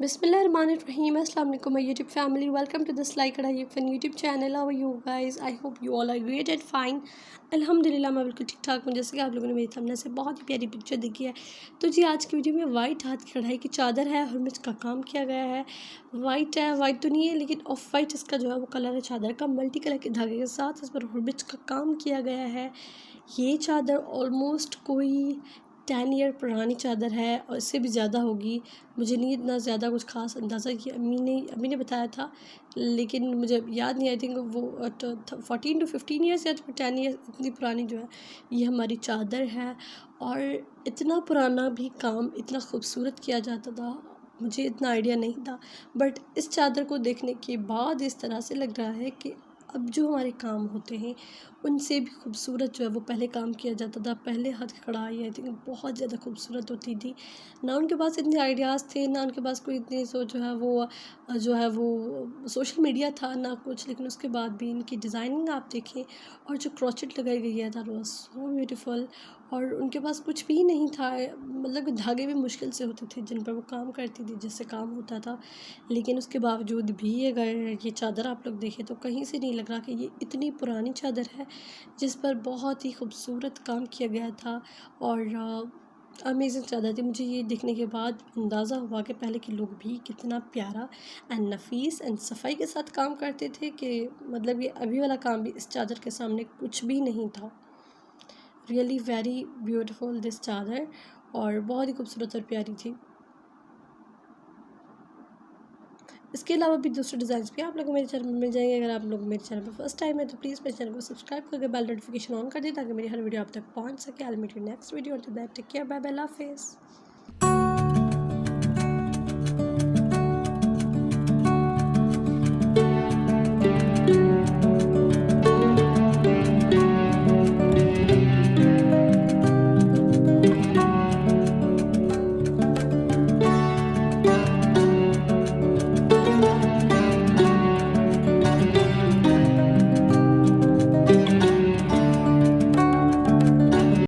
Bismillahirrahmanirrahim. Assalamu alaikum, my YouTube family. Welcome to this Like Kadai Fun YouTube channel. How are you guys? I hope you all are great and fine. अल्हम्दुलिल्लाह मैं बिल्कुल ठीक ठाक हूँ। जैसे कि आप लोगों ने मेरी थंबनेल से बहुत ही प्यारी पिक्चर देखी है। तो जी आज की वीडियो में वाइट हाथ की कढ़ाई की चादर है और मिर्च का काम किया गया है। वाइट है, वाइट तो नहीं है लेकिन ऑफ वाइट इसका जो है वो कलर है चादर का। मल्टी कलर के धागे के साथ इस पर मिर्च का काम किया गया है। ये चादर ऑलमोस्ट कोई 10 ईयर पुरानी चादर है और इससे भी ज़्यादा होगी। मुझे नहीं इतना ज़्यादा कुछ ख़ास अंदाज़ा कि अम्मी ने बताया था, लेकिन मुझे याद नहीं। आई थिंक वो 14 to 15 ईयर्स या फिर 10 ईयर्स इतनी पुरानी जो है ये हमारी चादर है। और इतना पुराना भी काम इतना खूबसूरत किया जाता था, मुझे इतना आइडिया नहीं था। बट इस चादर को देखने के बाद इस तरह से लग रहा है कि अब जो हमारे काम होते हैं उनसे भी खूबसूरत जो है वो पहले काम किया जाता था। पहले हाथ की कढ़ाई आई थिंक बहुत ज़्यादा खूबसूरत होती थी। ना उनके पास इतने आइडियाज़ थे, ना उनके पास कोई इतनी जो है वो सोशल मीडिया था ना कुछ। लेकिन उसके बाद भी इनकी डिज़ाइनिंग आप देखें और जो क्रोचेट लगाई गई है दैट वाज सो ब्यूटीफुल। और उनके पास कुछ भी नहीं था, मतलब कि धागे भी मुश्किल से होते थे जिन पर वो काम करती थी, जिससे काम होता था। लेकिन उसके बावजूद भी अगर ये चादर आप लोग देखें तो कहीं से नहीं लग रहा कि ये इतनी पुरानी चादर है जिस पर बहुत ही खूबसूरत काम किया गया था। और अमेजिंग चादर थी। मुझे ये देखने के बाद अंदाज़ा हुआ कि पहले के लोग भी कितना प्यारा एंड नफीस एंड सफाई के साथ काम करते थे कि मतलब ये अभी वाला काम भी इस चादर के सामने कुछ भी नहीं था। रियली वेरी ब्यूटीफुल दिस चादर, और बहुत ही खूबसूरत और प्यारी थी। इसके अलावा भी दूसरे डिज़ाइन भी आप लोगों को मेरे चैनल में मिल जाएंगे। अगर आप लोग मेरे चैनल पर फर्स्ट टाइम है तो प्लीज़ मेरे चैनल को सब्सक्राइब करके बेल नोटिफिकेशन ऑन कर दें ताकि मेरी हर वीडियो आप तक पहुंच सके। I will meet you next video. Till that take care, bye bye, अल्लाह हाफिज़।